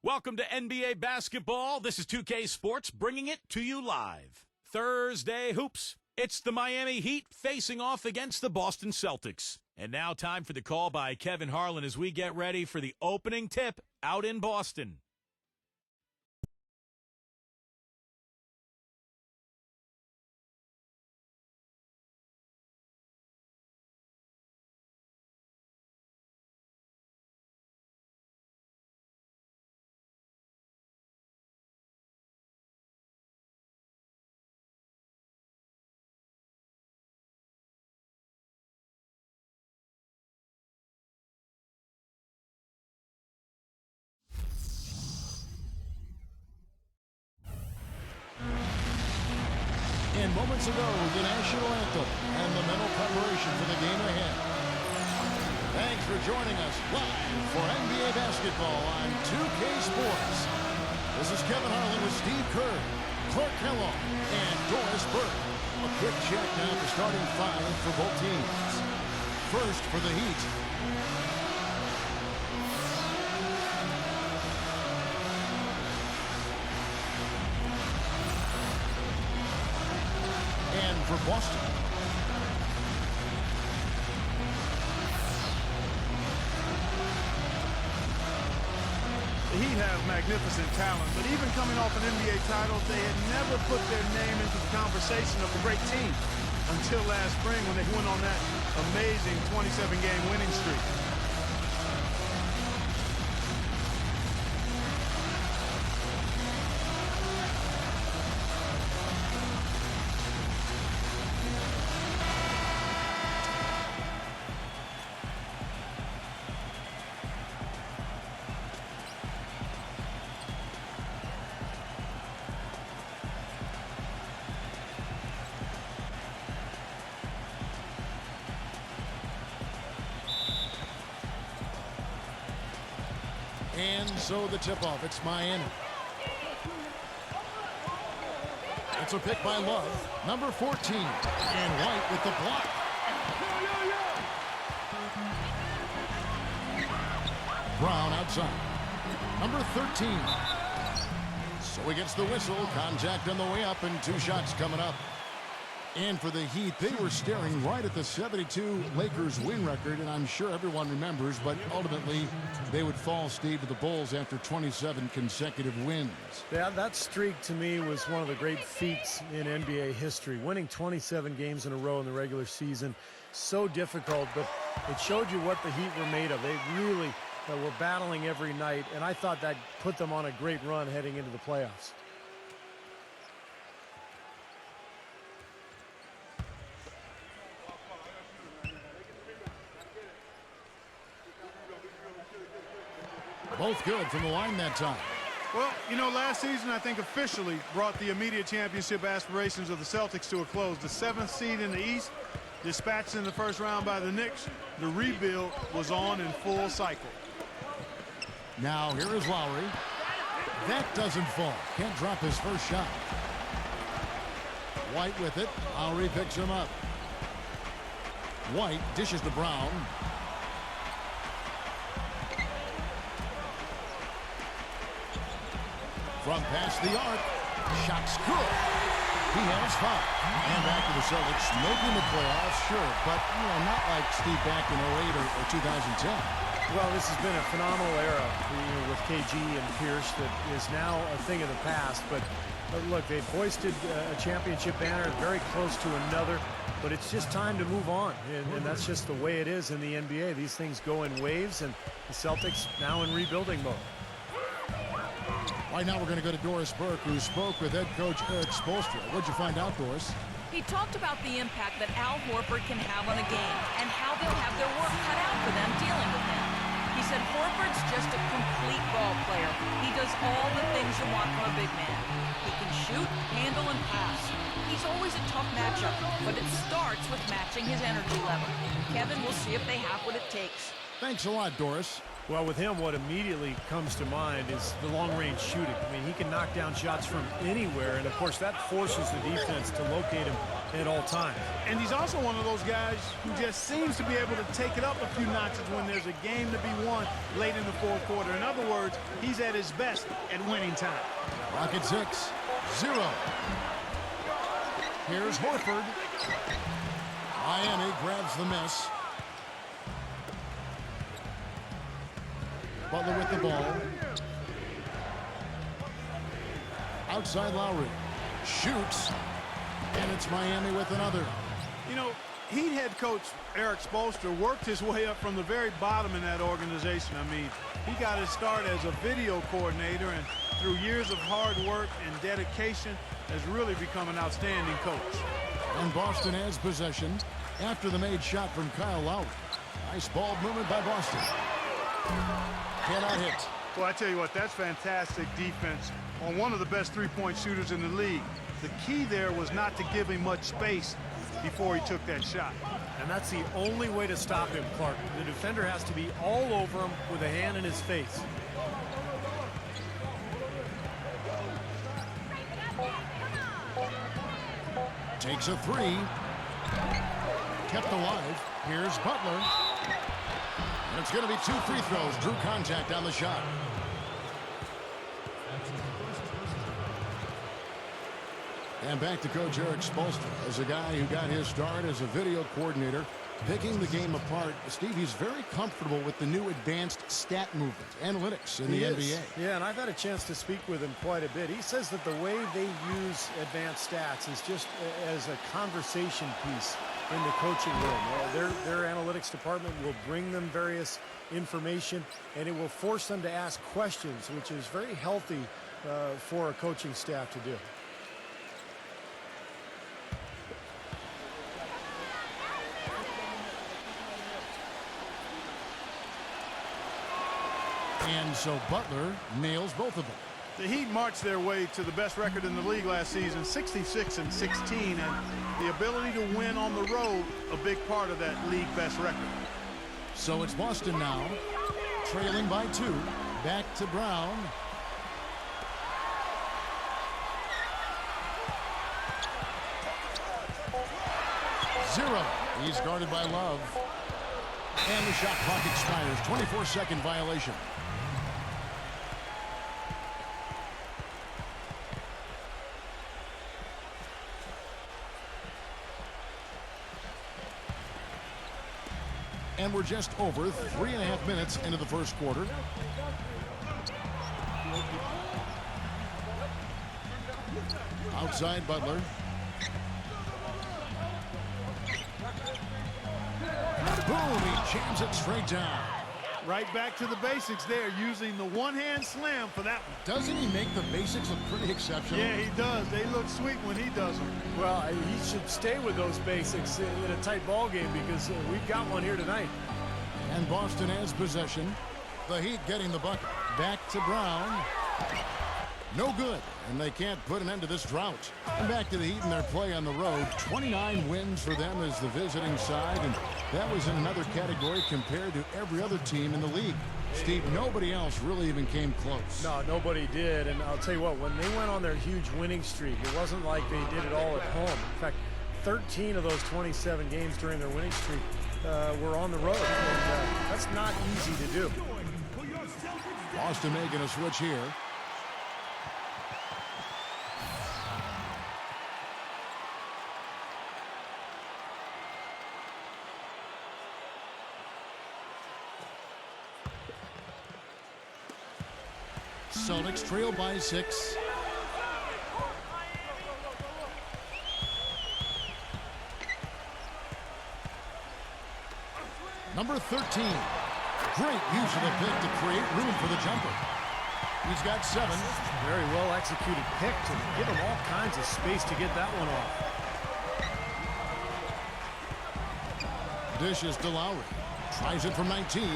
Welcome to NBA basketball. This is 2K Sports bringing it to you live. Thursday hoops. It's the Miami Heat facing off against the Boston Celtics. And now time for the call by Kevin Harlan as we get ready for the opening tip out in Boston. And moments ago, the national anthem and the mental preparation for the game ahead. Thanks for joining us live for NBA basketball on 2K Sports. This is Kevin Harlan with Steve Kerr, Clark Kellogg, and Doris Burke. A quick check now at the starting five for both teams. First for the Heat. And for Boston. The Heat have magnificent talent, but even coming off an NBA title, they had never put their name into the conversation of a great team until last spring when they went on that amazing 27-game winning streak. And so the tip-off, it's Miami. It's a pick by Love, number 14. And White with the block. Brown outside. Number 13. So he gets the whistle. Contact on the way up and two shots coming up. And for the Heat, they were staring right at the 72 Lakers win record, and I'm sure everyone remembers, but ultimately they would fall, Steve, to the Bulls after 27 consecutive wins. Yeah, that streak to me was one of the great feats in NBA history. Winning 27 games in a row in the regular season, so difficult, but it showed you what the Heat were made of. They really were battling every night, and I thought that put them on a great run heading into the playoffs. Both good from the line that time. Well, you know, last season I think officially brought the immediate championship aspirations of the Celtics to a close. The 7th seed in the East, dispatched in the first round by the Knicks. The rebuild was on in full cycle. Now here is Lowry. That doesn't fall. Can't drop his first shot. White with it. Lowry picks him up. White dishes to Brown. From past the arc. Shot's good. He has 5. And back to the Celtics, making the playoffs, sure, but not like Steve back in 08 or 2010. Well, this has been a phenomenal era with KG and Pierce that is now a thing of the past. But look, they've hoisted a championship banner, very close to another. But it's just time to move on, and that's just the way it is in the NBA. These things go in waves, and the Celtics now in rebuilding mode. Right now we're going to go to Doris Burke, who spoke with head coach Eric Spoelstra. What'd you find out, Doris? He talked about the impact that Al Horford can have on a game and how they'll have their work cut out for them dealing with him. He said Horford's just a complete ball player. He does all the things you want from a big man. He can shoot, handle, and pass. He's always a tough matchup, but it starts with matching his energy level. Kevin, we'll see if they have what it takes. Thanks a lot, Doris. Well, with him, what immediately comes to mind is the long-range shooting. I mean, he can knock down shots from anywhere, and of course, that forces the defense to locate him at all times. And he's also one of those guys who just seems to be able to take it up a few notches when there's a game to be won late in the fourth quarter. In other words, he's at his best at winning time. Rocket 6-0. Here's Horford. Miami grabs the miss. Butler with the ball. Outside Lowry. Shoots. And it's Miami with another. You know, Heat head coach Eric Spoelstra worked his way up from the very bottom in that organization. I mean, he got his start as a video coordinator, and through years of hard work and dedication has really become an outstanding coach. And Boston has possession after the made shot from Kyle Lowry. Nice ball movement by Boston. Cannot hit. Well, I tell you what, that's fantastic defense on one of the best three-point shooters in the league. The key there was not to give him much space before he took that shot. And that's the only way to stop him, Clark. The defender has to be all over him with a hand in his face. Takes a three. Kept alive. Here's Butler. And it's going to be 2 free throws. Drew contact on the shot. And back to Coach Eric Spoelstra as a guy who got his start as a video coordinator, picking the game apart. Steve, he's very comfortable with the new advanced stat movement, analytics in the NBA. Yeah, and I've had a chance to speak with him quite a bit. He says that the way they use advanced stats is just as a conversation piece in the coaching room. Their analytics department will bring them various information, and it will force them to ask questions, which is very healthy for a coaching staff to do. And so Butler nails both of them. The Heat marched their way to the best record in the league last season, 66-16, and the ability to win on the road, a big part of that league best record. So it's Boston now, trailing by 2. Back to Brown. Zero. He's guarded by Love. And the shot clock expires. 24-second violation. And we're just over 3.5 minutes into the first quarter. Outside Butler. Boom, he jams it straight down. Right back to the basics there, using the one-hand slam for that one. Doesn't he make the basics look pretty exceptional? Yeah, he does. They look sweet when he does them. Well, he should stay with those basics in a tight ball game because we've got one here tonight. And Boston has possession. The Heat getting the bucket. Back to Brown. No good. And they can't put an end to this drought. And back to the Heat in their play on the road. 29 wins for them as the visiting side. And that was in another category compared to every other team in the league. Steve, nobody else really even came close. No, nobody did. And I'll tell you what, when they went on their huge winning streak, it wasn't like they did it all at home. In fact, 13 of those 27 games during their winning streak were on the road. And that's not easy to do. Boston making a switch here. Celtics trail by 6. Number 13. Great use of the pick to create room for the jumper. He's got 7. Very well executed pick to give him all kinds of space to get that one off. Dishes to Lowry. Tries it from 19.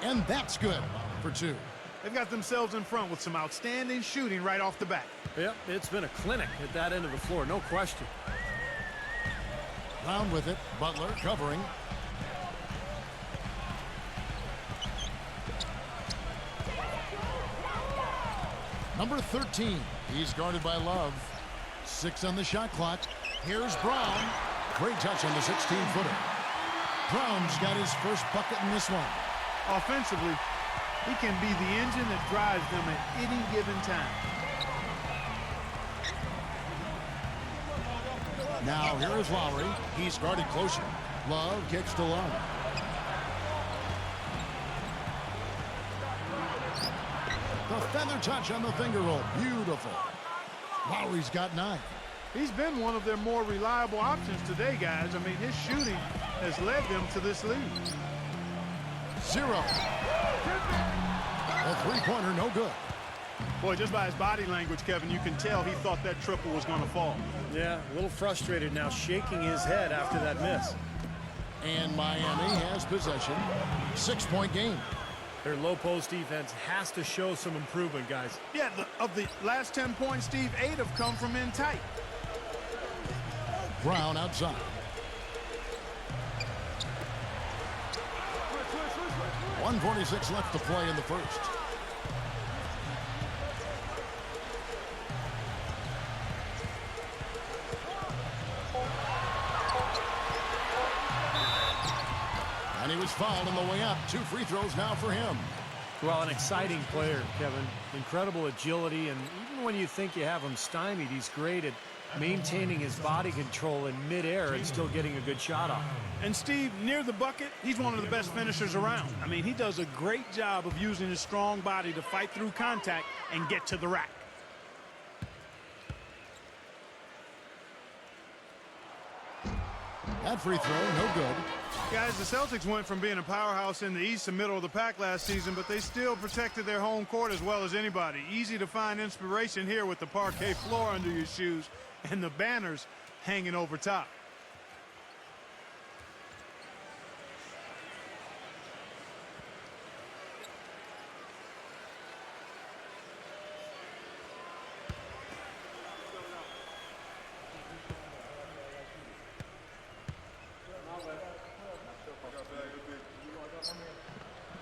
And that's good for 2. They've got themselves in front with some outstanding shooting right off the bat. Yep, it's been a clinic at that end of the floor, no question. Brown with it. Butler covering. Number 13. He's guarded by Love. 6 on the shot clock. Here's Brown. Great touch on the 16-footer. Brown's got his first bucket in this one. Offensively, he can be the engine that drives them at any given time. Now here is Lowry. He's guarded closer. Love kicks to Love. The feather touch on the finger roll. Beautiful. Lowry's got 9. He's been one of their more reliable options today, guys. I mean, his shooting has led them to this lead. 0. A three-pointer, no good. Boy, just by his body language, Kevin, you can tell he thought that triple was going to fall. Yeah, a little frustrated now, shaking his head after that miss. And Miami has possession. 6-point game. Their low post defense has to show some improvement, guys. Yeah, of the last 10 points, Steve, 8 have come from in tight. Brown outside. .146 left to play in the first. And he was fouled on the way up. 2 free throws now for him. Well, an exciting player, Kevin. Incredible agility, and even when you think you have him stymied, he's great at maintaining his body control in midair and still getting a good shot off. And Steve, near the bucket, he's one of the best finishers around. I mean, he does a great job of using his strong body to fight through contact and get to the rack. That free throw, no good. Guys, the Celtics went from being a powerhouse in the East to middle of the pack last season, but they still protected their home court as well as anybody. Easy to find inspiration here with the parquet floor under your shoes and the banners hanging over top.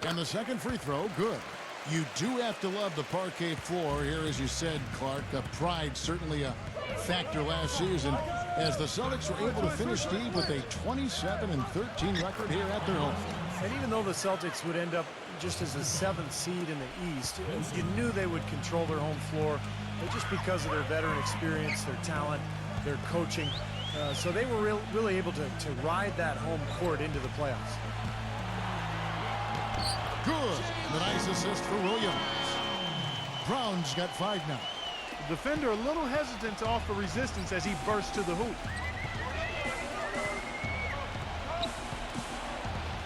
And the second free throw, good. You do have to love the parquet floor here, as you said, Clark. Pride certainly a factor last season, as the Celtics were able to finish deep with a 27-13 record here at their home. And even though the Celtics would end up just as a 7th seed in the East, you knew they would control their home floor just because of their veteran experience, their talent, their coaching. So they were really able to ride that home court into the playoffs. Good. The nice assist for Williams. Brown's got 5 now. The defender a little hesitant to offer resistance as he bursts to the hoop.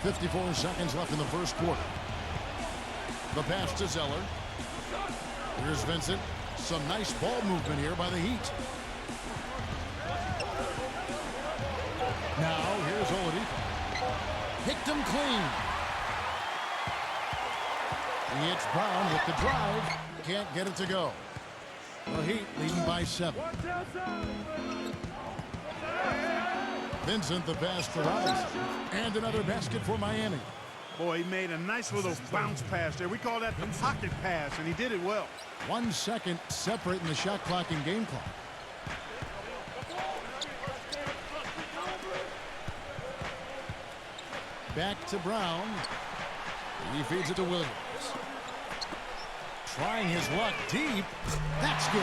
54 seconds left in the first quarter. The pass to Zeller. Here's Vincent. Some nice ball movement here by the Heat. Now here's Oladipo. Picked him clean. It's Brown with the drive. Can't get it to go. The Heat leading by 7. Vincent the pass to Robinson. And another basket for Miami. Boy, he made a nice little bounce pass there. We call that the pocket pass, and he did it well. 1 second separating the shot clock and game clock. Back to Brown. He feeds it to Williams. Trying his luck deep. That's good.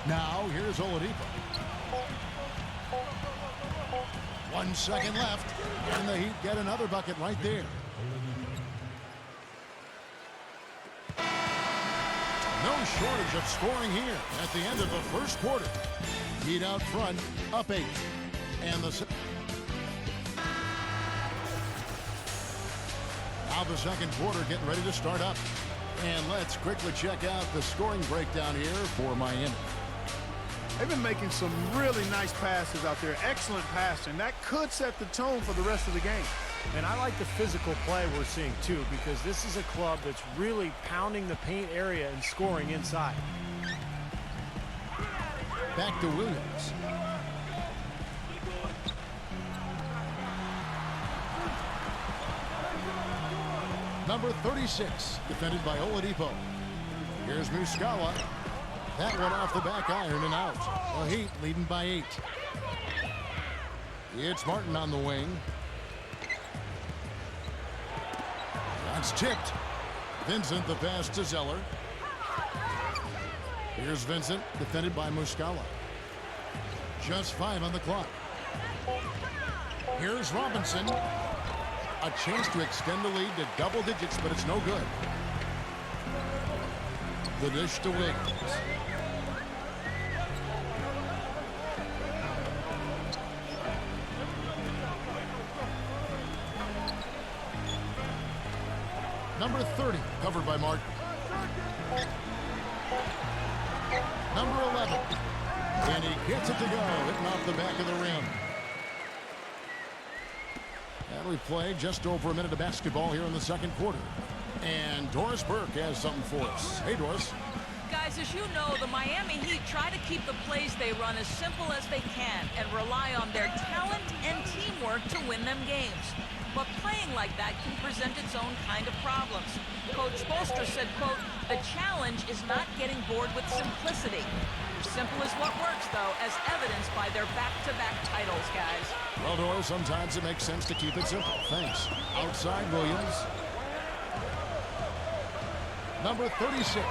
Now here's Oladipo. 1 second left. And the Heat get another bucket right there. No shortage of scoring here at the end of the first quarter. Heat out front, up 8. And now the second quarter getting ready to start up. And let's quickly check out the scoring breakdown here for Miami. They've been making some really nice passes out there. Excellent passing. That could set the tone for the rest of the game. And I like the physical play we're seeing, too, because this is a club that's really pounding the paint area and scoring inside. Back to Williams. Number 36, defended by Oladipo. Here's Muscala. That one off the back iron and out. The Heat leading by 8. It's Martin on the wing. That's tipped. Vincent the pass to Zeller. Here's Vincent, defended by Muscala. Just 5 on the clock. Here's Robinson. A chance to extend the lead to double digits, but it's no good. The dish to Williams. Number 30, covered by Martin. Number 11. And he gets it to go, hitting off the back of the rim. And we play just over a minute of basketball here in the second quarter. And Doris Burke has something for us. Hey, Doris. Guys, as you know, the Miami Heat try to keep the plays they run as simple as they can and rely on their talent and teamwork to win them games. But playing like that can present its own kind of problems. Coach Spoelstra said, quote, "The challenge is not getting bored with simplicity." Simple is what works, though, as evidenced by their back-to-back titles, guys. Well, Doris, sometimes it makes sense to keep it simple. Thanks. Outside Williams. Number 36.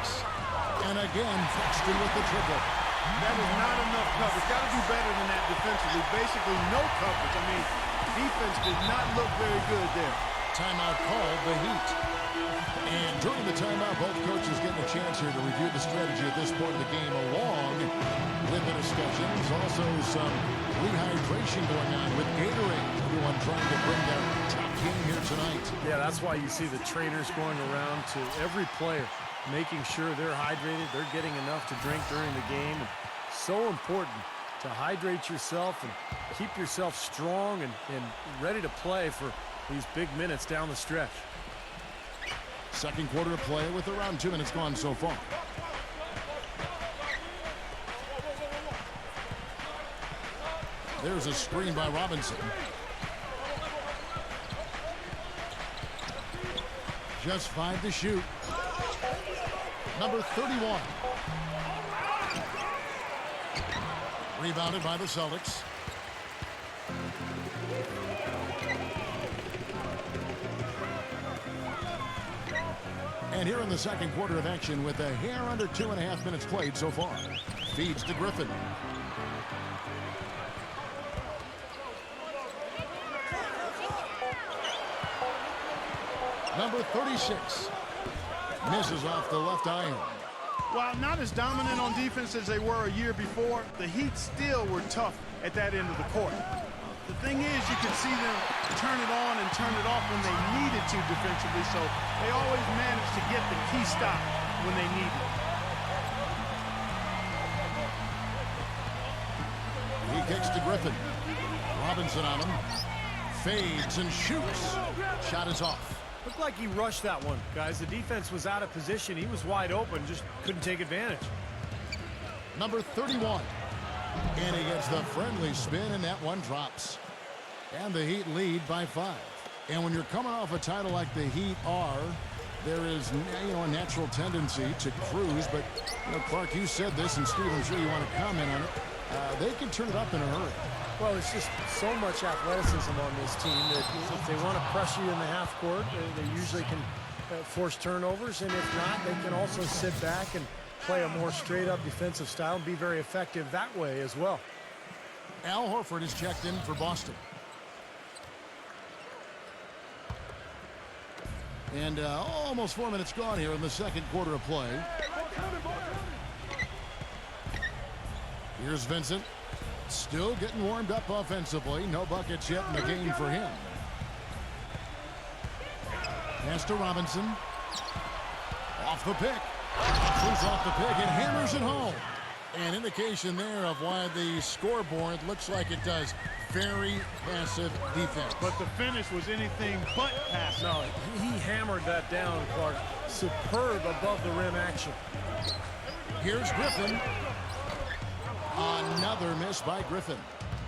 And again, Paxton with the triple. That is not enough coverage. Got to do better than that defensively. Basically, no coverage. I mean, defense did not look very good there. Timeout called, the Heat. And during the timeout, both coaches getting a chance here to review the strategy at this point of the game, along with the discussions. Also some rehydration going on with Gatorade. Everyone trying to bring their top game here tonight. Yeah, that's why you see the trainers going around to every player, making sure they're hydrated, they're getting enough to drink during the game. And so important to hydrate yourself and keep yourself strong and ready to play for these big minutes down the stretch. Second quarter of play with around 2 minutes gone so far. There's a screen by Robinson. Just 5 to shoot. Number 31. Rebounded by the Celtics. And here in the second quarter of action with a hair under 2.5 minutes played so far. Feeds to Griffin. Number 36. Misses off the left iron. While not as dominant on defense as they were a year before, the Heat still were tough at that end of the court. The thing is, you can see them turn it on and turn it off when they needed to defensively, so they always managed to get the key stop when they needed it. He kicks to Griffin. Robinson on him. Fades and shoots. Shot is off. Looked like he rushed that one, guys. The defense was out of position. He was wide open, just couldn't take advantage. Number 31. And he gets the friendly spin, and that one drops. And the Heat lead by 5. And when you're coming off a title like the Heat are, there is, a natural tendency to cruise. But, Clark, you said this, and Steve, I'm sure you want to comment on it. They can turn it up in a hurry. Well, it's just so much athleticism on this team that if they want to pressure you in the half court, they usually can force turnovers. And if not, they can also sit back and play a more straight-up defensive style and be very effective that way as well. Al Horford is checked in for Boston. And almost 4 minutes gone here in the second quarter of play. Here's Vincent. Still getting warmed up offensively. No buckets yet in the game for him. Pass to Robinson. Off the pick. Moves off the pick and hammers it home. An indication there of why the scoreboard looks like it does. Very passive defense. But the finish was anything but passive. No, he hammered that down, Clark. Superb above the rim action. Here's Griffin. Another miss by Griffin.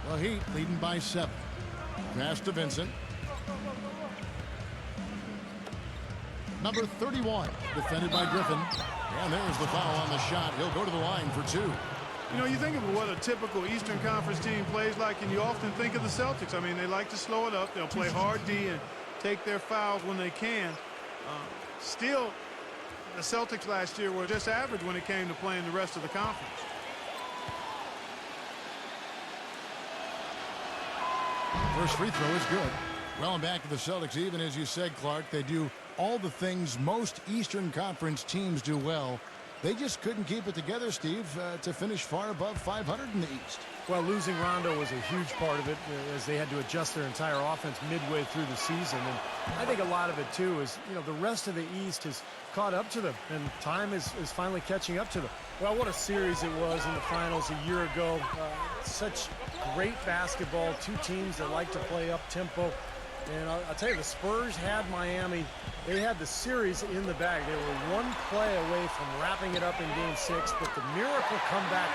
The Heat leading by 7. Pass to Vincent. Number 31, defended by Griffin. And there's the foul on the shot. He'll go to the line for two. You know, you think of what a typical Eastern Conference team plays like, and you often think of the Celtics. I mean, they like to slow it up. They'll play hard D and take their fouls when they can. Still, the Celtics last year were just average when it came to playing the rest of the conference. First free throw is good. Well, and back to the Celtics, even as you said, Clark, they do all the things most Eastern Conference teams do well. They just couldn't keep it together, Steve, to finish far above 500 in the East. Well, losing Rondo was a huge part of it as they had to adjust their entire offense midway through the season. And I think a lot of it, too, is, you know, the rest of the East has caught up to them, and time is finally catching up to them. Well, what a series it was in the finals a year ago. Such great basketball, two teams that like to play up-tempo. And I'll tell you, the Spurs had Miami. They had the series in the bag. They were one play away from wrapping it up in Game 6, but the miracle comeback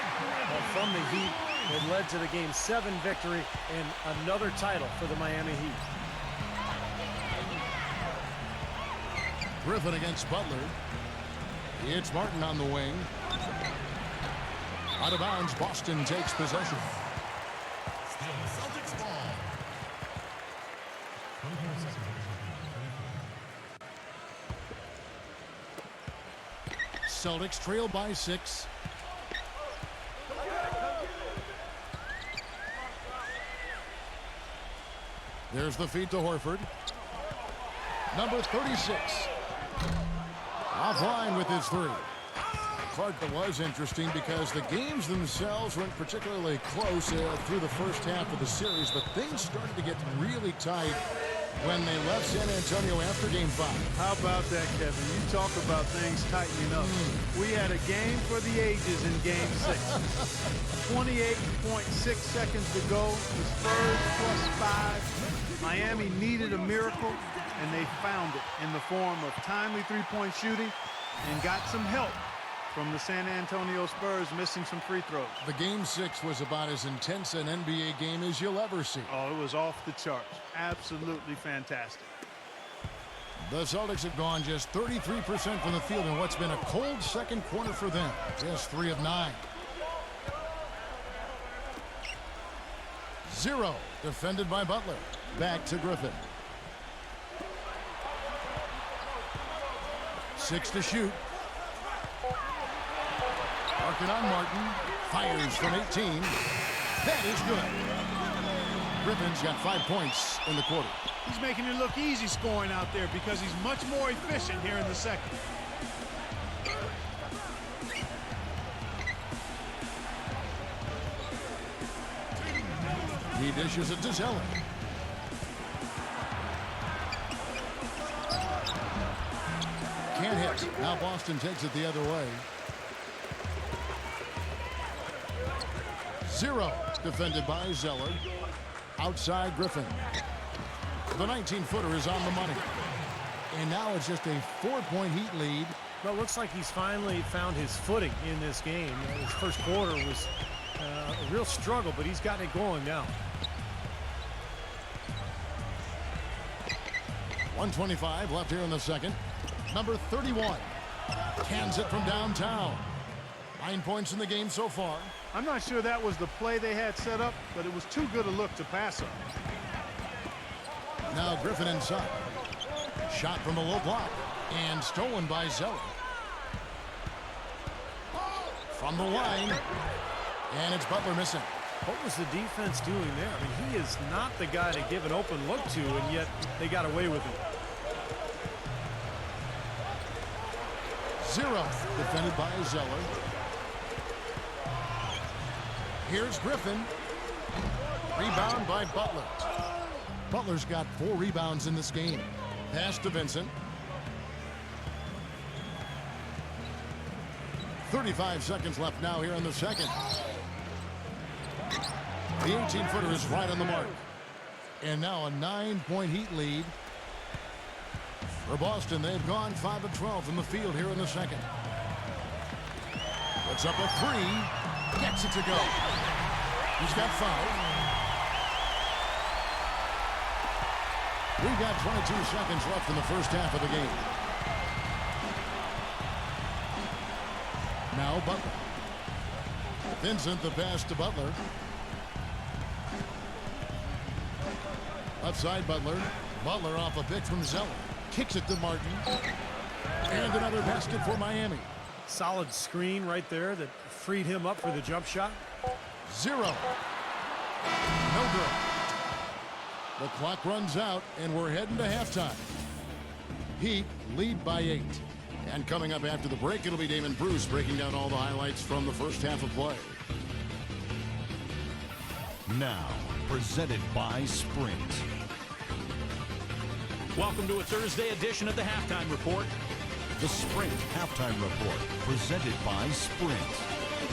from the Heat had led to the Game 7 victory and another title for the Miami Heat. Griffin against Butler. It's Martin on the wing. Out of bounds, Boston takes possession. Celtics ball. Celtics trail by 6. There's the feed to Horford. Number 36. Offline with his three. Clark, it was interesting because the games themselves weren't particularly close through the first half of the series, but things started to get really tight when they left San Antonio after Game 5. How about that, Kevin? You talk about things tightening up. We had a game for the ages in Game 6. 28.6 seconds to go. The Spurs +5. Miami needed a miracle, and they found it in the form of timely three-point shooting and got some help from the San Antonio Spurs missing some free throws. The Game 6 was about as intense an NBA game as you'll ever see. Oh, it was off the charts. Absolutely fantastic. The Celtics have gone just 33% from the field in what's been a cold second quarter for them. Just 3 of 9. 0, defended by Butler. Back to Griffin. 6 to shoot. Marking on Martin. Fires from 18. That is good. Griffin's got 5 points in the quarter. He's making it look easy scoring out there because he's much more efficient here in the second. He dishes it to Zeller. Can't hit. Now Boston takes it the other way. 0, defended by Zeller. Outside Griffin. The 19-footer is on the money. And now it's just a 4-point Heat lead. Well, it looks like he's finally found his footing in this game. His first quarter was a real struggle, but he's gotten it going now. 1:25 left here in the second. Number 31 cans it from downtown. 9 points in the game so far. I'm not sure that was the play they had set up, but it was too good a look to pass up. Now Griffin inside. Shot from the low block and stolen by Zeller. From the line, and it's Butler missing. What was the defense doing there? I mean, he is not the guy to give an open look to, and yet they got away with it. 0, defended by Zeller. Here's Griffin. Rebound by Butler. Butler's got 4 rebounds in this game. Pass to Vincent. 35 seconds left now here in the second. The 18-footer is right on the mark. And now a 9-point Heat lead. For Boston, they've gone 5 of 12 from the field here in the second. Puts up a 3. Gets it to go. He's got 5. We've got 22 seconds left in the first half of the game. Now Butler. Vincent the pass to Butler. Outside Butler. Butler off a pick from Zeller. Kicks it to Martin. And another basket for Miami. Solid screen right there that freed him up for the jump shot. 0. No good. The clock runs out, and we're heading to halftime. Heat lead by 8. And coming up after the break, it'll be Damon Bruce breaking down all the highlights from the first half of play. Now, presented by Sprint. Welcome to a Thursday edition of the Halftime Report. The Sprint Halftime Report, presented by Sprint.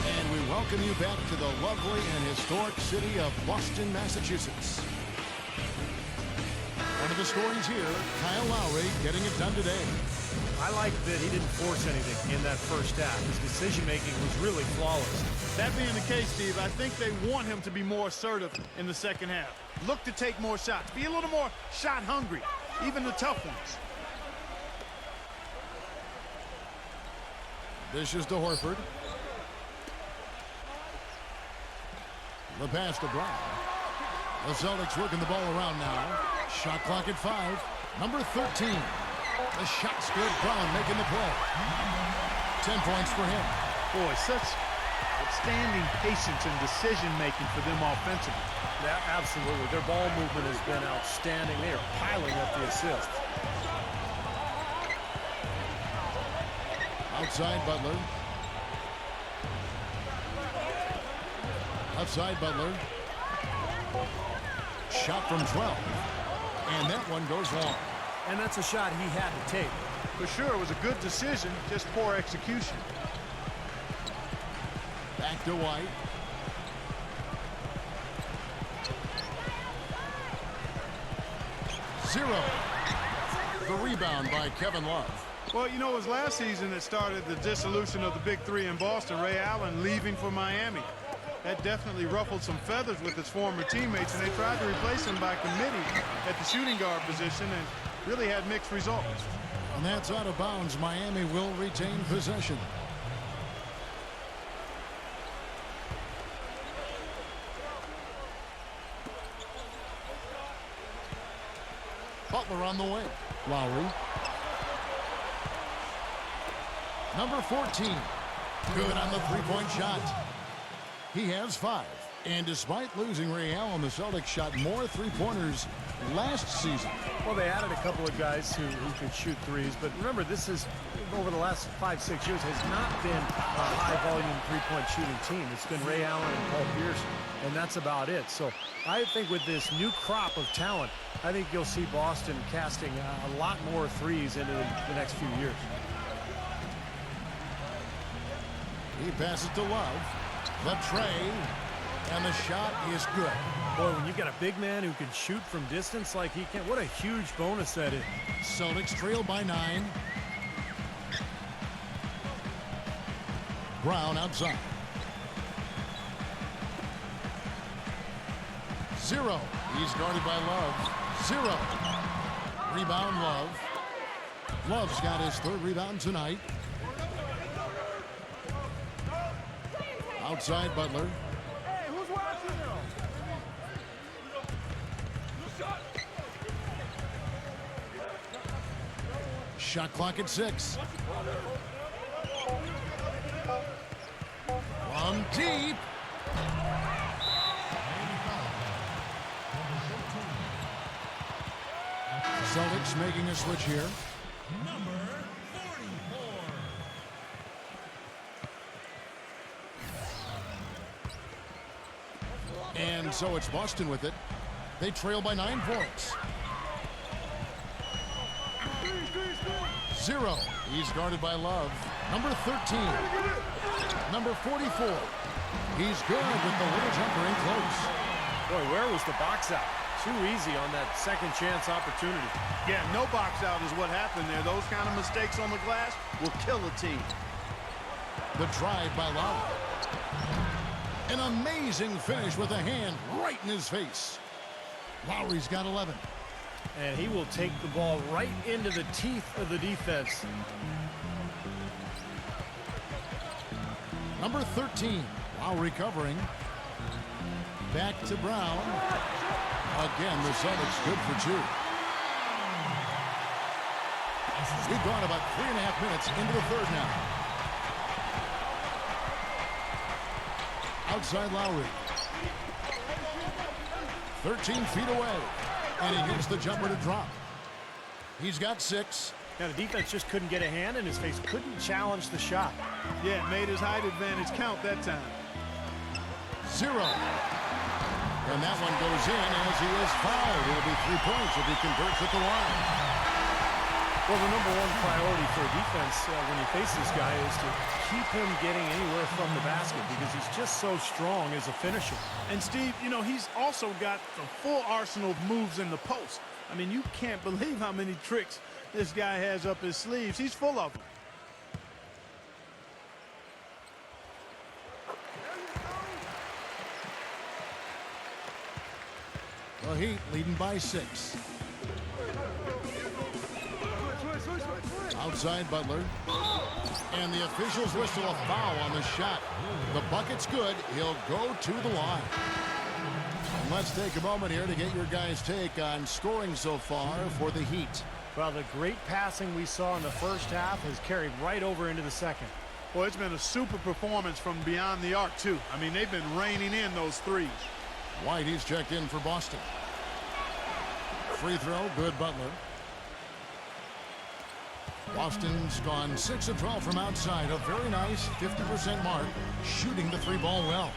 And we welcome you back to the lovely and historic city of Boston, Massachusetts. One of the stories here, Kyle Lowry getting it done today. I like that he didn't force anything in that first half. His decision-making was really flawless. That being the case, Steve, I think they want him to be more assertive in the second half. Look to take more shots. Be a little more shot hungry, even the tough ones. This is to Horford. The pass to Brown. The Celtics working the ball around now. Shot clock at 5. Number 13. The shot's good. Brown making the play. 10 points for him. Boy, such outstanding patience and decision-making for them offensively. Yeah, absolutely. Their ball movement has been outstanding. They are piling up the assists. Outside Butler. Outside Butler. Shot from 12. And that one goes long. And that's a shot he had to take. For sure, it was a good decision, just poor execution. Back to White. Zero. The rebound by Kevin Love. Well, you know, it was last season that started the dissolution of the Big Three in Boston. Ray Allen leaving for Miami. That definitely ruffled some feathers with his former teammates, and they tried to replace him by committee at the shooting guard position and really had mixed results. And that's out of bounds. Miami will retain possession. Butler on the way. Lowry. Number 14. Good on the three-point shot. He has 5. And despite losing Ray Allen, the Celtics shot more three-pointers last season. Well, they added a couple of guys who could shoot threes, but remember, this is, over the last 5-6 years, has not been a high-volume three-point shooting team. It's been Ray Allen and Paul Pierce, and that's about it. So I think with this new crop of talent, I think you'll see Boston casting a lot more threes into the next few years. He passes to Love. The tray, and the shot is good. Boy, when you've got a big man who can shoot from distance like he can, what a huge bonus that is. Celtics trail by 9. Brown outside. 0. He's guarded by Love. 0. Rebound Love. Love's got his 3rd rebound tonight. Outside Butler. Hey, who's watching now? Shot clock at 6. From deep. Celtics making a switch here. And so it's Boston with it. They trail by 9 points. 0. He's guarded by Love. Number 13. Number 44. He's good with the little jumper in close. Boy, where was the box out? Too easy on that second chance opportunity. Yeah, no box out is what happened there. Those kind of mistakes on the glass will kill a team. The drive by Lowry. An amazing finish with a hand right in his face. Lowry's got 11. And he will take the ball right into the teeth of the defense. Number 13, while recovering. Back to Brown. Again, the Celtics good for 2. We've gone about 3.5 minutes into the third now. Outside Lowry. 13 feet away. And he hits the jumper to drop. He's got 6. Now, the defense just couldn't get a hand in his face, couldn't challenge the shot. Yeah, it made his height advantage count that time. 0. And that one goes in as he is fouled. It'll be 3 points if he converts at the line. Well, the number one priority for a defense when you face this guy is to keep him getting anywhere from the basket because he's just so strong as a finisher. And Steve, you know, he's also got the full arsenal of moves in the post. I mean, you can't believe how many tricks this guy has up his sleeves. He's full of them. The Heat leading by 6. Outside Butler. And the officials whistle a foul on the shot. The bucket's good. He'll go to the line. And let's take a moment here to get your guys' take on scoring so far for the Heat. Well, the great passing we saw in the first half has carried right over into the second. Well, it's been a super performance from beyond the arc, too. I mean, they've been raining in those threes. White, he's checked in for Boston. Free throw, good Butler. Boston's gone 6 of 12 from outside. A very nice 50% mark, shooting the 3-ball well.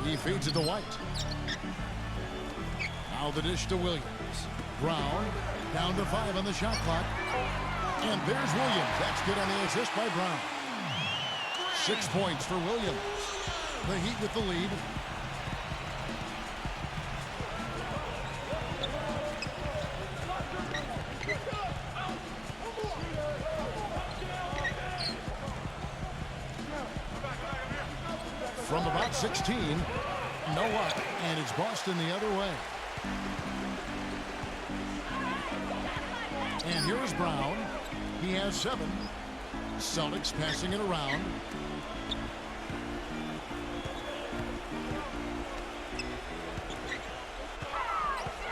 He feeds it to White. Now the dish to Williams. Brown down to 5 on the shot clock. And there's Williams. That's good on the assist by Brown. 6 points for Williams. The Heat with the lead. From about 16, no luck, and it's Boston the other way. And here's Brown. He has 7. Celtics passing it around.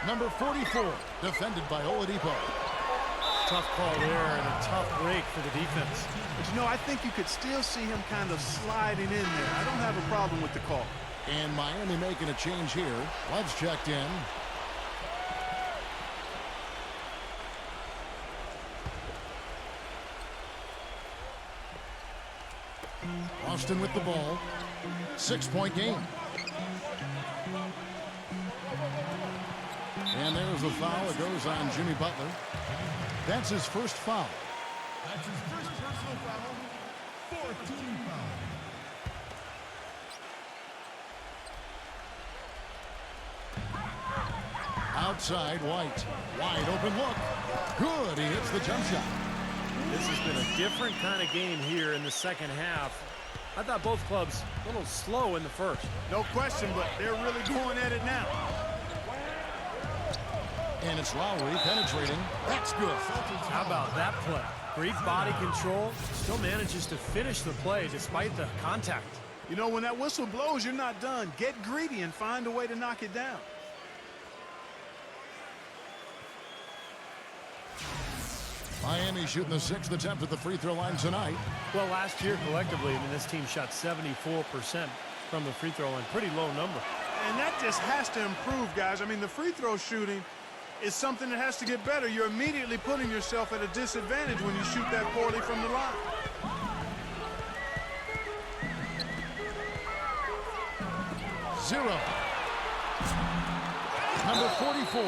Number 44, defended by Oladipo. Tough call there and a tough break for the defense. But, you know, I think you could still see him kind of sliding in there. I don't have a problem with the call. And Miami making a change here. Love's checked in. Boston with the ball. 6-point game. And there's the foul. It goes on Jimmy Butler. That's his first foul. That's his first personal foul. 14 foul. Outside, White. Wide open look. Good. He hits the jump shot. This has been a different kind of game here in the second half. I thought both clubs a little slow in the first. No question, but they're really going at it now. And it's Lowry penetrating. That's good. How about that play? Great body control. Still manages to finish the play despite the contact. You know, when that whistle blows, you're not done. Get greedy and find a way to knock it down. Miami shooting the 6th attempt at the free throw line tonight. Well, last year collectively, I mean, this team shot 74% from the free throw line. Pretty low number. And that just has to improve, guys. I mean, the free throw shooting is something that has to get better. You're immediately putting yourself at a disadvantage when you shoot that poorly from the line. Zero. Number 44.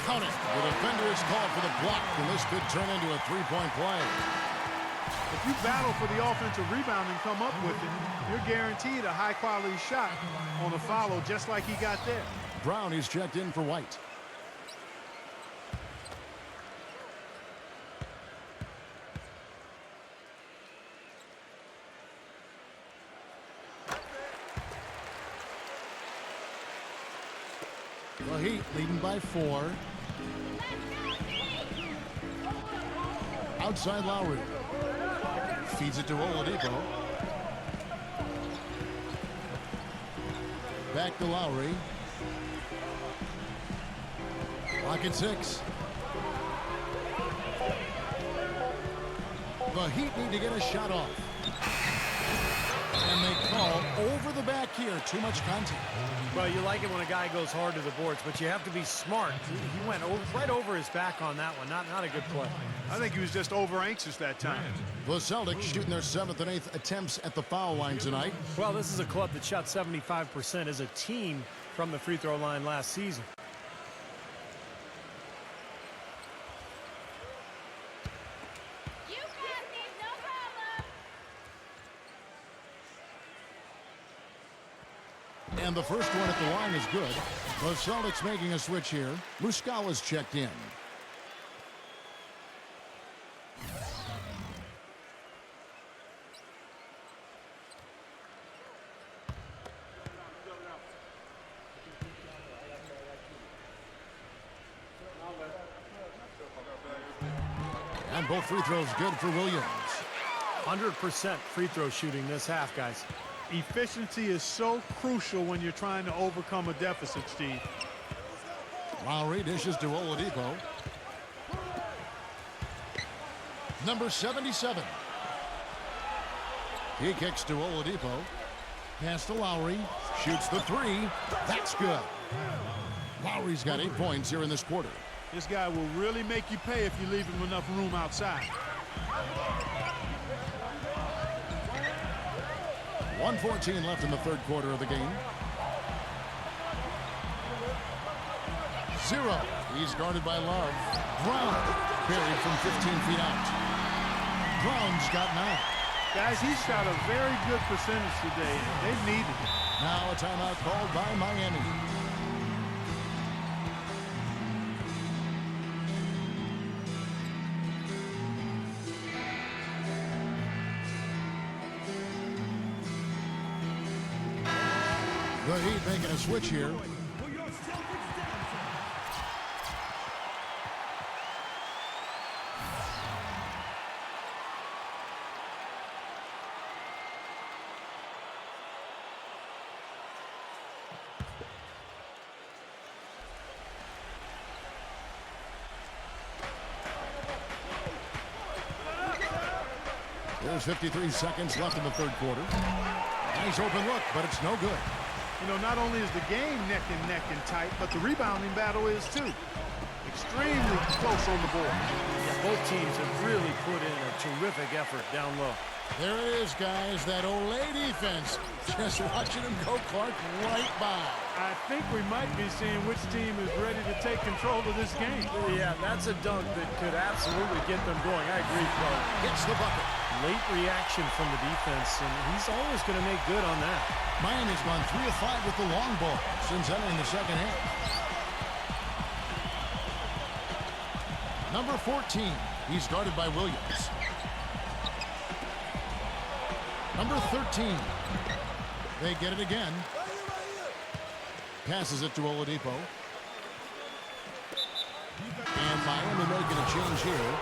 Count it. The defender is called for the block, and this could turn into a 3-point play. If you battle for the offensive rebound and come up with it, you're guaranteed a high-quality shot on a follow just like he got there. Brown is checked in for White. The Heat leading by 4. Outside Lowry. Feeds it to Oladipo. Back to Lowry. Lock at 6. The Heat need to get a shot off. And they call over the back here. Too much contact. Well, you like it when a guy goes hard to the boards, but you have to be smart. He went right over his back on that one. Not a good play. I think he was just over anxious that time. The Celtics shooting their 7th and 8th attempts at the foul line tonight. Well, this is a club that shot 75% as a team from the free throw line last season. And the first one at the line is good. The Celtics making a switch here. Muscala's checked in. And both free throws good for Williams. 100% free throw shooting this half, guys. Efficiency is so crucial when you're trying to overcome a deficit, Steve. Lowry dishes to Oladipo. Number 77. He kicks to Oladipo. Pass to Lowry. Shoots the 3. That's good. Lowry's got 8 points here in this quarter. This guy will really make you pay if you leave him enough room outside. 1:14 left in the third quarter of the game. 0. He's guarded by Love. Brown buried from 15 feet out. Brown's got 9. Guys, he shot a very good percentage today. They needed it. Now a timeout called by Miami. The Heat making a switch here. There's 53 seconds left in the third quarter. Nice open look, but it's no good. You know, not only is the game neck and tight, but the rebounding battle is too. Extremely close on the board. Yeah, both teams have really put in a terrific effort down low. There it is, guys, that Olay defense. Just watching him go, Clark, right by. I think we might be seeing which team is ready to take control of this game. Yeah, that's a dunk that could absolutely get them going. I agree, Clark. Hits the bucket. Late reaction from the defense, and he's always going to make good on that. Miami's gone 3 of 5 with the long ball since entering the second half. Number 14, he's guarded by Williams. Number 13, they get it again. Passes it to Oladipo. And Miami making a change here.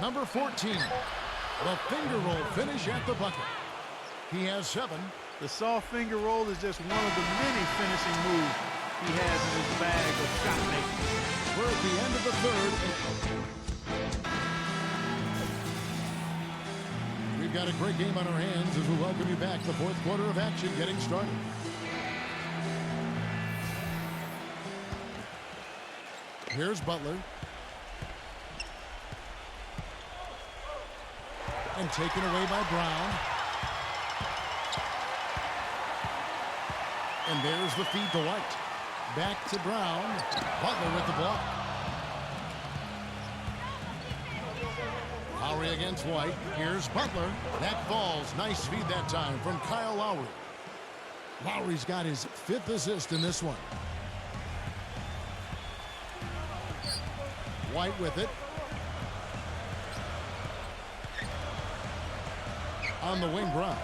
Number 14, the finger roll finish at the bucket. He has 7. The soft finger roll is just one of the many finishing moves he has in his bag of shot making. We're at the end of the third. We've got a great game on our hands as we welcome you back. The fourth quarter of action getting started. Here's Butler. And taken away by Brown. And there's the feed to White. Back to Brown. Butler with the block. Lowry against White. Here's Butler. That falls. Nice feed that time from Kyle Lowry. Lowry's got his 5th assist in this one. White with it. On the wing, Brown.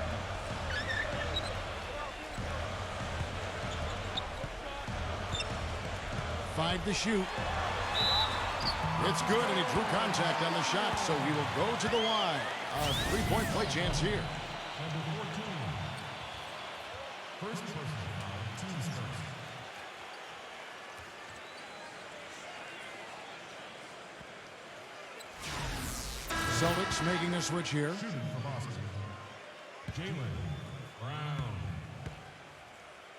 Five to shoot. It's good, and he drew contact on the shot, so he will go to the line. A three-point play chance here. Number 14. First person, team's first. Celtics making a switch here. Shooting for Boston. Jaylen Brown.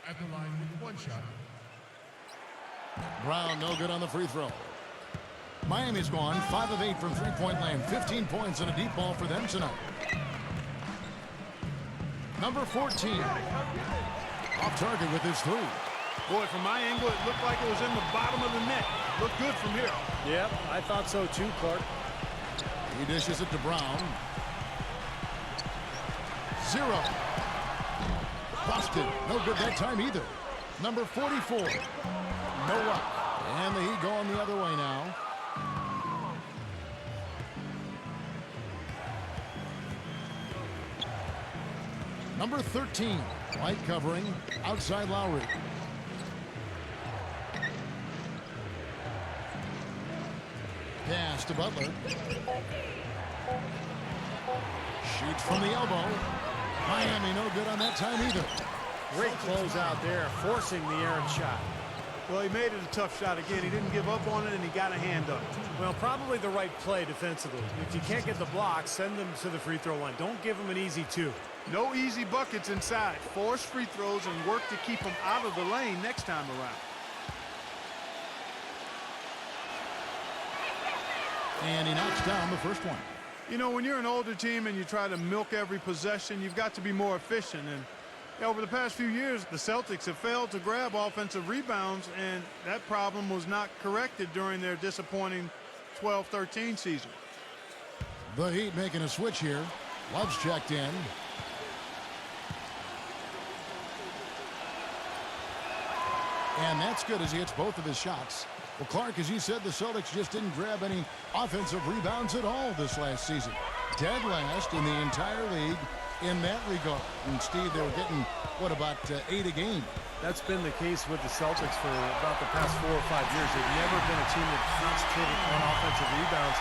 At the line with one shot. Brown no good on the free throw. Miami's gone 5 of 8 from three-point land. 15 points and a deep ball for them tonight. Number 14. Off target with his three. Boy, from my angle, it looked like it was in the bottom of the net. Looked good from here. Yep, I thought so too, Clark. He dishes it to Brown. 0. Busted. No good that time either. Number 44. No luck. And the Heat going the other way now. Number 13. White covering. Outside Lowry. Pass to Butler. Shoots from the elbow. Miami no good on that time either. Great close out there, forcing the errant shot. Well, he made it a tough shot again. He didn't give up on it, and he got a hand up. Well, probably the right play defensively. If you can't get the block, send them to the free throw line. Don't give them an easy two. No easy buckets inside. Force free throws and work to keep them out of the lane next time around. And he knocks down the first one. You know, when you're an older team and you try to milk every possession, you've got to be more efficient. And over the past few years, the Celtics have failed to grab offensive rebounds, and that problem was not corrected during their disappointing 12-13 season. The Heat making a switch here. Love's checked in. And that's good as he hits both of his shots. Well, Clark, as you said, the Celtics just didn't grab any offensive rebounds at all this last season. Dead last in the entire league in that regard. And Steve, they were getting, what, about 8 a game? That's been the case with the Celtics for about the past 4 or 5 years. They've never been a team that concentrated on offensive rebounds,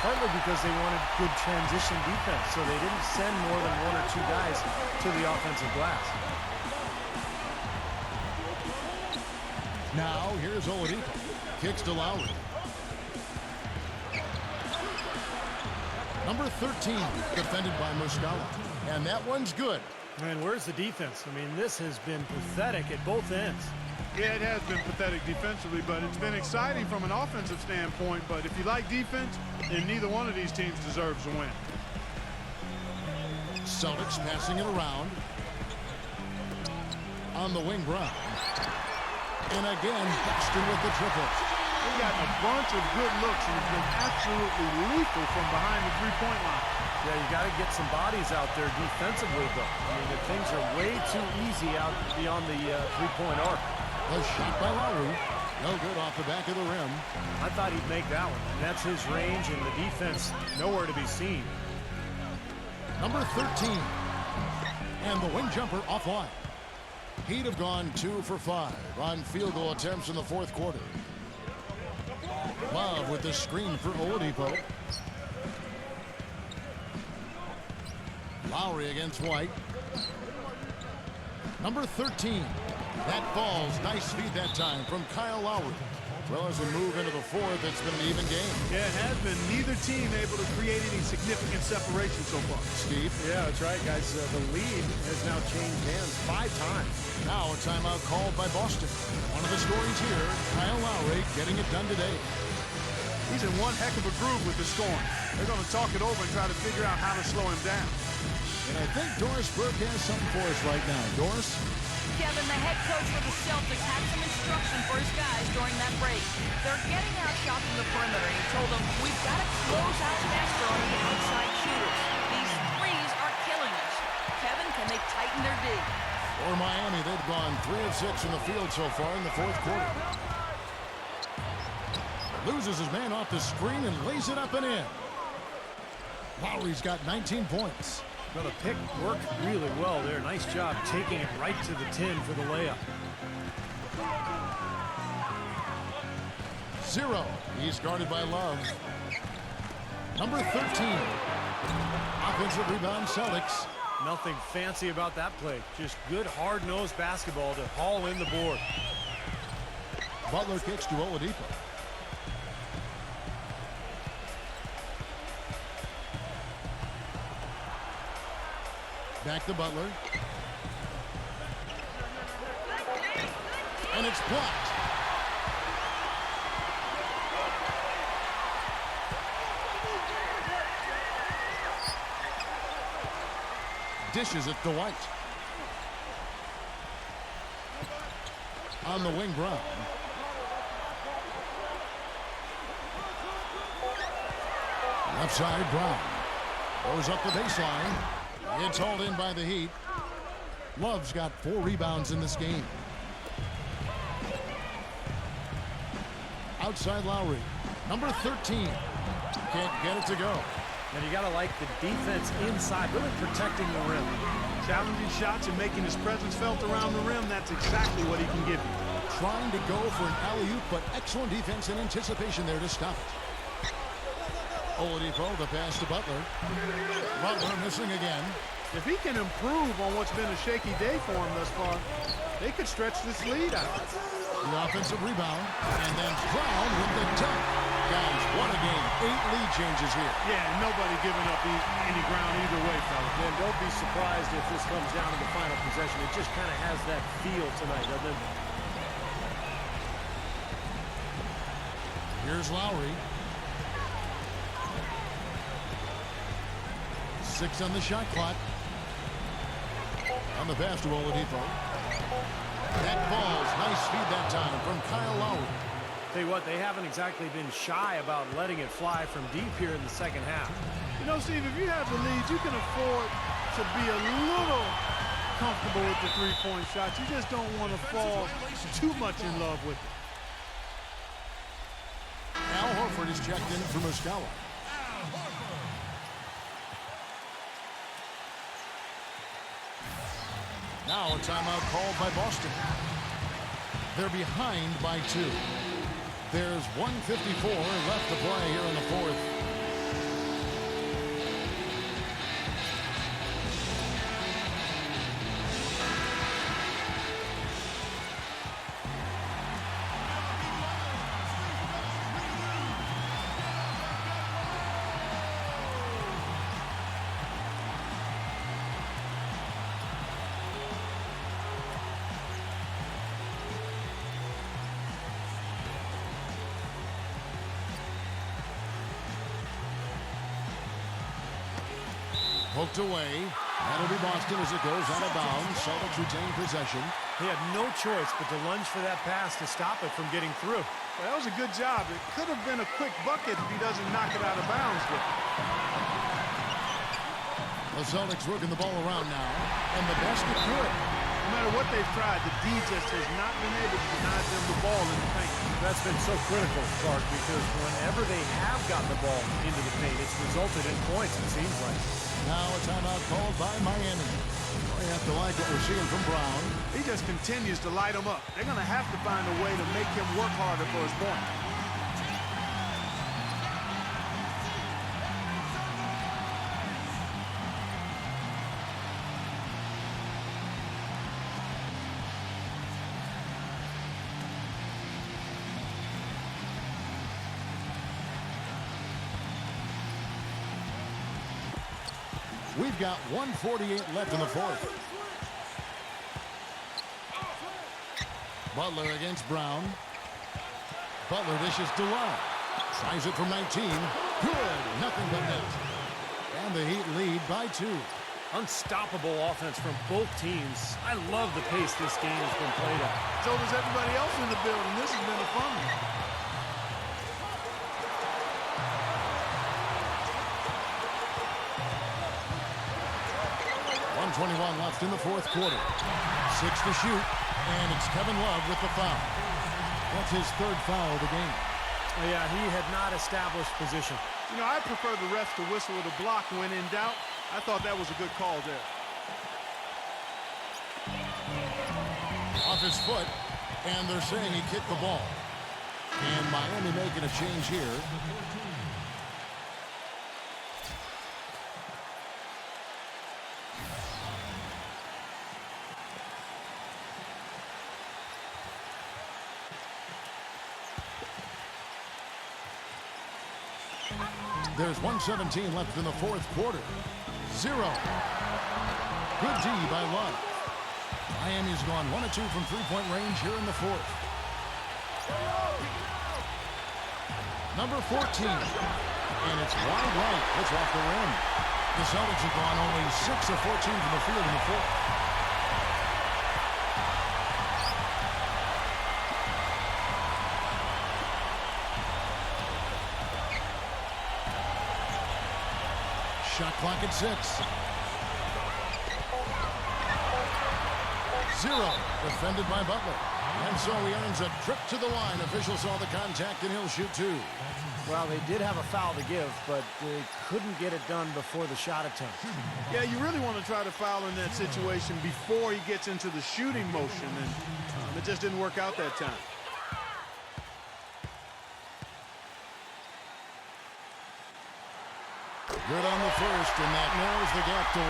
partly because they wanted good transition defense, so they didn't send more than 1 or 2 guys to the offensive glass. Now, here's Oladipo. Kicks to Lowry. Number 13, defended by Muscala. And that one's good. Man, where's the defense? I mean, this has been pathetic at both ends. Yeah, it has been pathetic defensively, but it's been exciting from an offensive standpoint. But if you like defense, then neither one of these teams deserves to win. Celtics passing it around. On the wing, Brown. And again, Boston with the triple. He's gotten a bunch of good looks, and he's been absolutely lethal from behind the three-point line. Yeah, you got to get some bodies out there defensively, though. I mean, the things are way too easy out beyond the three-point arc. A shot by Lowry. No good off the back of the rim. I thought he'd make that one. And that's his range, and the defense nowhere to be seen. Number 13. And the wing jumper offline. Heat have gone 2 for 5 on field goal attempts in the fourth quarter. Love with the screen for Oladipo. Lowry against White. Number 13. That falls. Nice feed that time from Kyle Lowry. Well, as we move into the fourth, it's been an even game. Yeah, it has been. Neither team able to create any significant separation so far. Steve? Yeah, that's right, guys. The lead has now changed hands 5 times. Now a timeout called by Boston. One of the stories here, Kyle Lowry getting it done today. He's in one heck of a groove with the scoring. They're going to talk it over and try to figure out how to slow him down. And I think Doris Burke has something for us right now. Doris? Kevin, the head coach for the Celtics had some instruction for his guys during that break. They're getting out shot from the perimeter. He told them, we've got to close out faster on the outside shooters. These threes are killing us. Kevin, can they tighten their D? For Miami, they've gone 3 of 6 from the field so far in the fourth quarter. Loses his man off the screen and lays it up and in. Lowry's got 19 points. Well, the pick worked really well there. Nice job taking it right to the 10 for the layup. 0. He's guarded by Love. Number 13. Offensive rebound, Celtics. Nothing fancy about that play. Just good, hard-nosed basketball to haul in the board. Butler kicks to Oladipo. Back to Butler. And it's blocked. Dishes it to White. On the wing, Brown. Left side, Brown. Goes up the baseline. It's hauled in by the Heat. Love's got 4 rebounds in this game. Outside Lowry. Number 13. Can't get it to go. And you got to like the defense inside, really protecting the rim. Challenging shots and making his presence felt around the rim. That's exactly what he can give you. Trying to go for an alley-oop, but excellent defense and anticipation there to stop it. Oladipo, the pass to Butler. Butler missing again. If he can improve on what's been a shaky day for him thus far, they could stretch this lead out. The offensive rebound, and then Brown with the dunk. Guys, what a game. 8 lead changes here. Yeah, nobody giving up any ground either way, fellas. And don't be surprised if this comes down to the final possession. It just kind of has that feel tonight, doesn't it? Here's Lowry. 6 on the shot clock. On the pass to Oladipo. That falls. Nice feed that time from Kyle Lowry. Tell you what, they haven't exactly been shy about letting it fly from deep here in the second half. You know, Steve, if you have the lead, you can afford to be a little comfortable with the three-point shots. You just don't want to fall too much in love with it. Al Horford is checked in for Muscala. Now a timeout called by Boston. They're behind by 2. There's 1:54 left to play here in the fourth. Poked away. That'll be Boston as it goes out of bounds. Celtics retain possession. He had no choice but to lunge for that pass to stop it from getting through. Well, that was a good job. It could have been a quick bucket if he doesn't knock it out of bounds. The Celtics working the ball around now. And the basket good. No matter what they've tried, the D just has not been able to deny them the ball in the paint. That's been so critical, Clark, because whenever they have gotten the ball into the paint, it's resulted in points, it seems like. Now a timeout called by Miami. They have to like what we're seeing from Brown. He just continues to light them up. They're going to have to find a way to make him work harder for his point. We've got 1:48 left in the fourth. Butler against Brown. Butler dishes to Love. Tries it from 19. Good. Nothing but net. And the Heat lead by 2. Unstoppable offense from both teams. I love the pace this game has been played at. So does everybody else in the building. This has been a fun one. 1:21 left in the fourth quarter. 6 to shoot, and it's Kevin Love with the foul. That's his 3rd foul of the game. Oh, yeah, he had not established position. You know, I prefer the refs to whistle with a block when in doubt. I thought that was a good call there. Off his foot, and they're saying he kicked the ball. And Miami making a change here. There's 1:17 left in the fourth quarter. 0. Good D by Love. Miami's gone 1 of 2 from three-point range here in the fourth. Number 14. And it's wide right. It's off the rim. The Celtics have gone only 6 of 14 from the field in the fourth. Shot clock at 6. 0. Defended by Butler. And so he earns a trip to the line. Officials saw the contact, and he'll shoot 2. Well, they did have a foul to give, but they couldn't get it done before the shot attempt. Yeah, you really want to try to foul in that situation before he gets into the shooting motion, and it just didn't work out that time. Good on the first, and that narrows the gap to 1.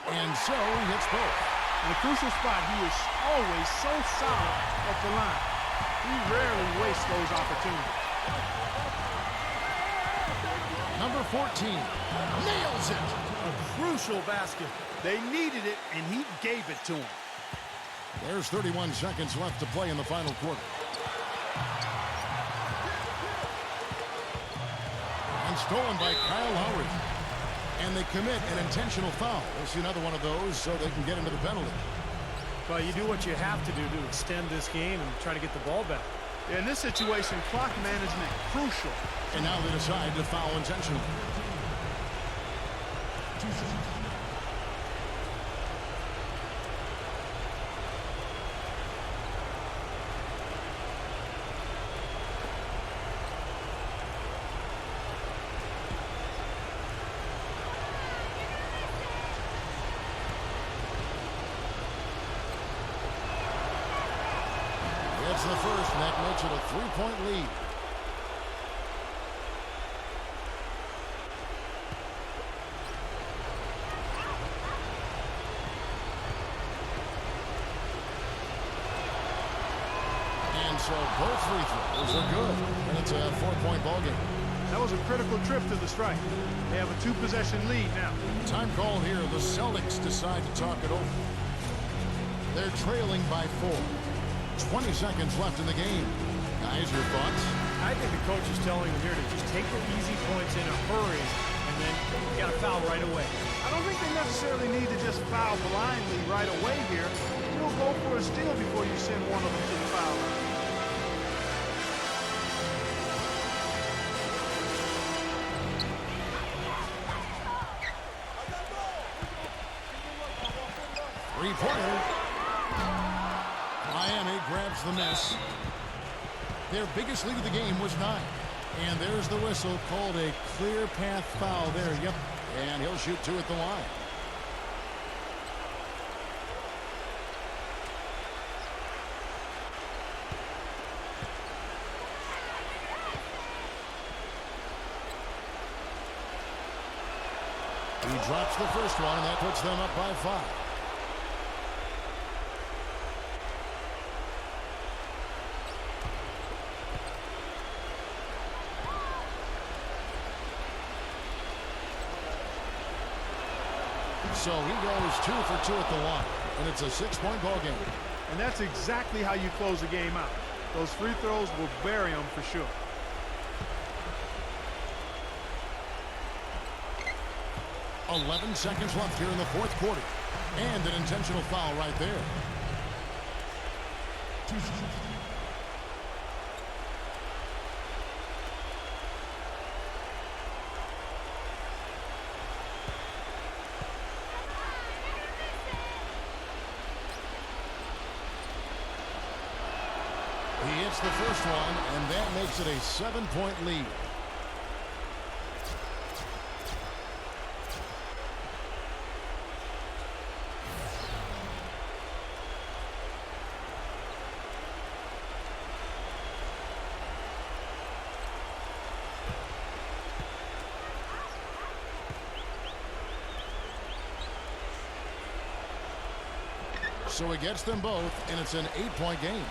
And so he hits both. In a crucial spot, he is always so solid at the line. He rarely wastes those opportunities. Number 14 nails it. A crucial basket. They needed it, and he gave it to him. There's 31 seconds left to play in the final quarter. And stolen by Kyle Lowry. And they commit an intentional foul. We'll see another one of those so they can get into the penalty. Well, you do what you have to do to extend this game and try to get the ball back. In this situation, clock management crucial. And now they decide to foul intentionally. It's the first, and that makes it a 3-point lead. And so both free throws are good, and it's a 4-point ball game. That was a critical trip to the strike. They have a 2-possession lead now. Time call here. The Celtics decide to talk it over. They're trailing by 4. 20 seconds left in the game. Guys, your thoughts? I think the coach is telling them here to just take the easy points in a hurry, and then you got to foul right away. I don't think they necessarily need to just foul blindly right away here. You'll go for a steal before you send one of them to the foul line. Three-pointer. Miami grabs the miss. Their biggest lead of the game was 9. And there's the whistle, called a clear path foul there. Yep. And he'll shoot 2 at the line. He drops the first one, and that puts them up by 5. So he goes 2 for 2 at the line, and it's a 6-point ball game. And that's exactly how you close the game out. Those free throws will bury them for sure. .11 seconds left here in the fourth quarter. And an intentional foul right there. hits the first one, and that makes it a 7-point lead. So he gets them both, and it's an 8-point game.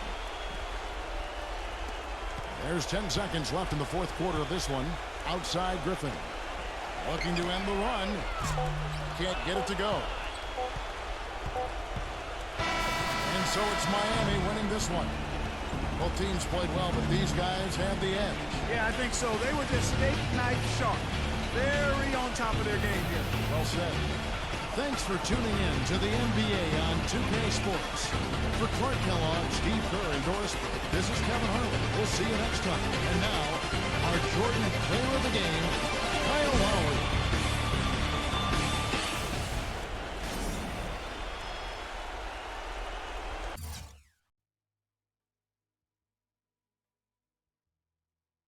There's 10 seconds left in the fourth quarter of this one. Outside Griffin. Looking to end the run. Can't get it to go. And so it's Miami winning this one. Both teams played well, but these guys had the edge. Yeah, I think so. They were just steak knife sharp. Very on top of their game here. Well said. Thanks for tuning in to the NBA on 2K Sports. For Clark Kellogg, Steve Kerr, and Doris, this is Kevin Harlan. We'll see you next time. And now, our Jordan player of the game, Kyle Lowry.